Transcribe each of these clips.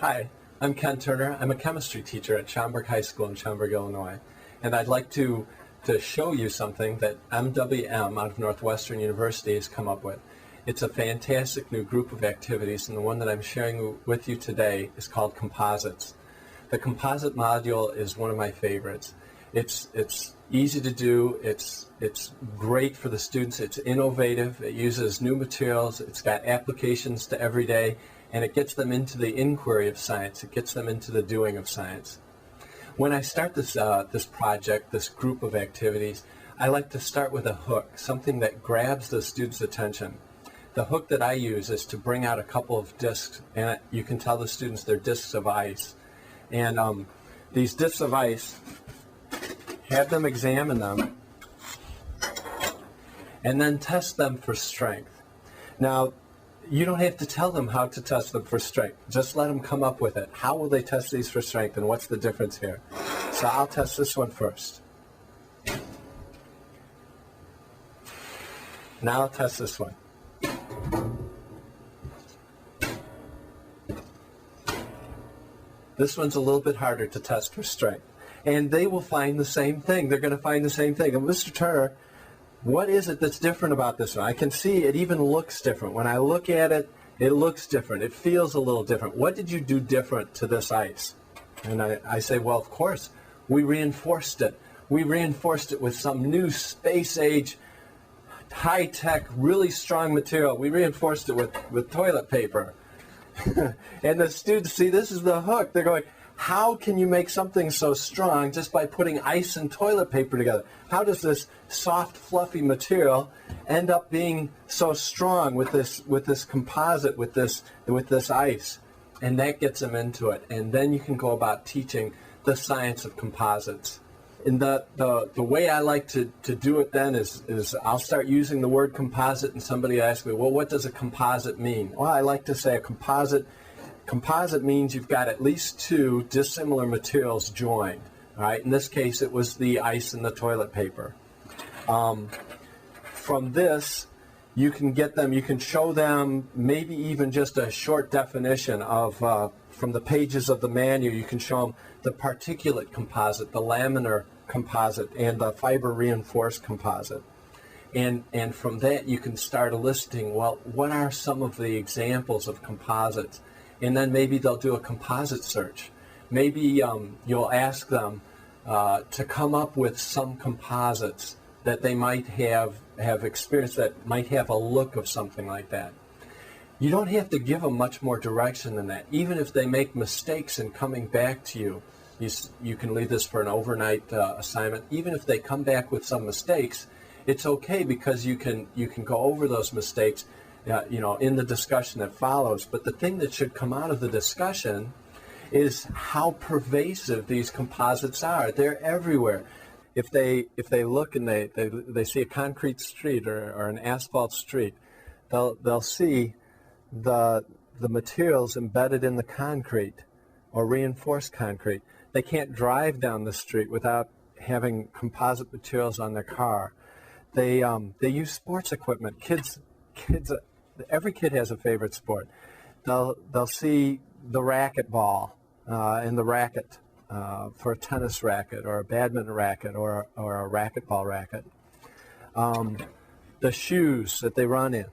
Hi, I'm Ken Turner. I'm a chemistry teacher at Schaumburg High School in Schaumburg, Illinois. And I'd like to show you something that MWM out of Northwestern University has come up with. It's a fantastic new group of activities, and the one that I'm sharing with you today is called Composites. The Composite Module is one of my favorites. It's easy to do, it's great for the students, it's innovative, it uses new materials, it's got applications to every day, and it gets them into the inquiry of science, it gets them into the doing of science. When I start this project, this group of activities, I like to start with a hook, something that grabs the student's attention. The hook that I use is to bring out a couple of discs, and you can tell the students they're discs of ice. And these discs of ice, have them examine them, and then test them for strength. Now, you don't have to tell them how to test them for strength. Just let them come up with it. How will they test these for strength, and what's the difference here? So I'll test this one first. Now I'll test this one. This one's a little bit harder to test for strength. And they will find the same thing. They're going to find the same thing. And Mr. Turner, what is it that's different about this one? I can see it even looks different. When I look at it, it looks different. It feels a little different. What did you do different to this ice? And I say, well, of course, we reinforced it. We reinforced it with some new space-age, high-tech, really strong material. We reinforced it with toilet paper. And the students see this is the hook. They're going, how can you make something so strong just by putting ice and toilet paper together? How does this soft, fluffy material end up being so strong with this composite, with this ice? And that gets them into it. And then you can go about teaching the science of composites. And the way I like to do it then is I'll start using the word composite, and somebody asks me, well, what does a composite mean? Well, I like to say a composite means you've got at least two dissimilar materials joined. All right? In this case, it was the ice and the toilet paper. From this, you can show them maybe even just a short definition of, from the pages of the manual, you can show them the particulate composite, the laminar composite, and the fiber reinforced composite. And from that, you can start listing, well, what are some of the examples of composites? And then maybe they'll do a composite search. Maybe you'll ask them to come up with some composites that they might have experienced that might have a look of something like that. You don't have to give them much more direction than that. Even if they make mistakes in coming back to you, you can leave this for an overnight assignment. Even if they come back with some mistakes, it's okay, because you can go over those mistakes in the discussion that follows. But the thing that should come out of the discussion is how pervasive these composites are. They're everywhere. If they look and they see a concrete street or an asphalt street, they'll see the materials embedded in the concrete or reinforced concrete. They can't drive down the street without having composite materials on their car. They use sports equipment. Kids. Every kid has a favorite sport. They'll see the racquetball and the racket for a tennis racket or a badminton racket or a racquetball racket. The shoes that they run in,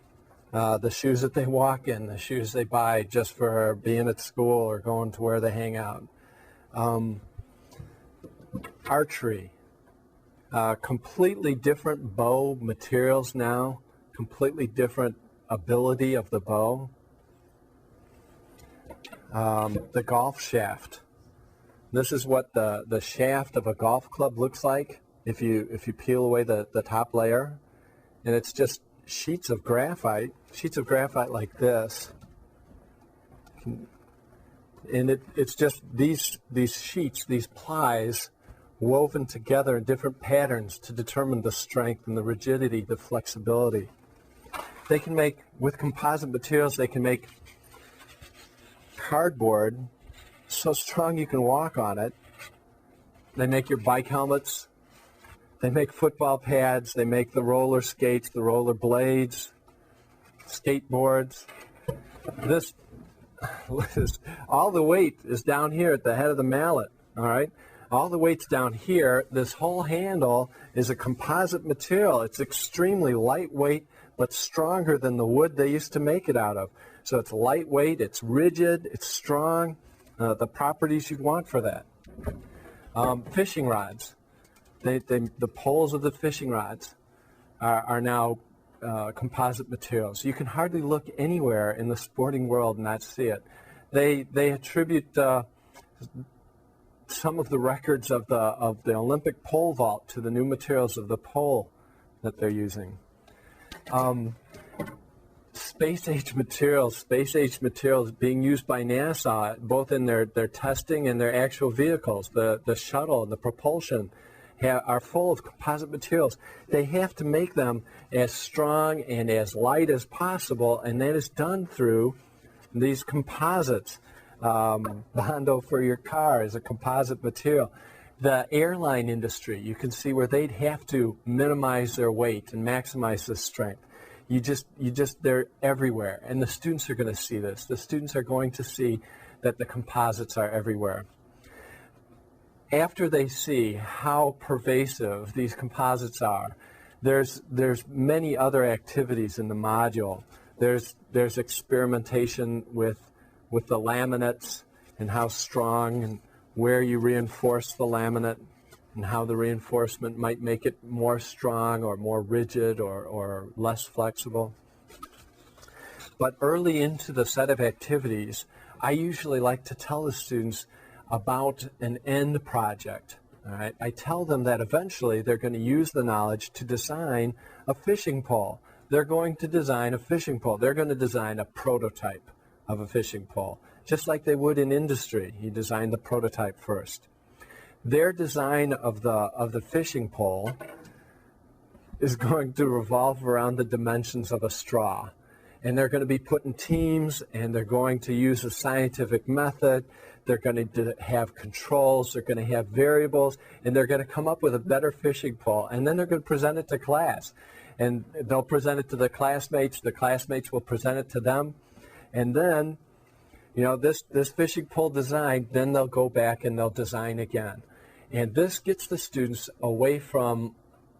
the shoes that they walk in, the shoes they buy just for being at school or going to where they hang out. Archery, completely different bow materials now, completely different ability of the bow. The golf shaft. This is what the shaft of a golf club looks like if you peel away the top layer. And it's just sheets of graphite like this. And it's just these sheets, these plies, woven together in different patterns to determine the strength and the rigidity, the flexibility. They can make, with composite materials, they can make cardboard so strong you can walk on it. They make your bike helmets. They make football pads. They make the roller skates, the roller blades, skateboards. This all the weight is down here at the head of the mallet, all right? All the weight's down here. This whole handle is a composite material. It's extremely lightweight, but stronger than the wood they used to make it out of. So it's lightweight, it's rigid, it's strong, the properties you'd want for that. Fishing rods. The poles of the fishing rods are now composite materials. You can hardly look anywhere in the sporting world and not see it. They attribute some of the records of the Olympic pole vault to the new materials of the pole that they're using. Space-age materials being used by NASA, both in their testing and their actual vehicles. The shuttle, the propulsion, are full of composite materials. They have to make them as strong and as light as possible, and that is done through these composites. Bondo for your car is a composite material. The airline industry, you can see where they'd have to minimize their weight and maximize the strength. They're everywhere, and the students are going to see this. The students are going to see that the composites are everywhere. After they see how pervasive these composites are, there's many other activities in the module. There's experimentation with the laminates and how strong and where you reinforce the laminate and how the reinforcement might make it more strong or more rigid or less flexible. But early into the set of activities, I usually like to tell the students about an end project. All right? I tell them that eventually they're going to use the knowledge to design a fishing pole. They're going to design a fishing pole. They're going to design a prototype of a fishing pole, just like they would in industry. You design the prototype first. Their design of the fishing pole is going to revolve around the dimensions of a straw. And they're going to be put in teams, and they're going to use a scientific method. They're going to have controls, they're going to have variables, and they're going to come up with a better fishing pole. And then they're going to present it to class. And they'll present it to the classmates will present it to them. And then, this fishing pole design, then they'll go back and they'll design again. And this gets the students away from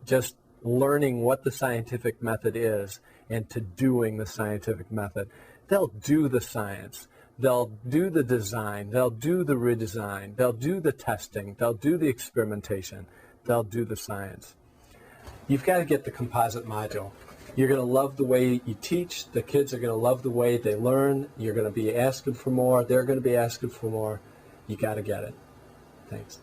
just learning what the scientific method is and to doing the scientific method. They'll do the science. They'll do the design. They'll do the redesign. They'll do the testing. They'll do the experimentation. They'll do the science. You've got to get the composite module. You're going to love the way you teach. The kids are going to love the way they learn. You're going to be asking for more. They're going to be asking for more. You got to get it. Thanks.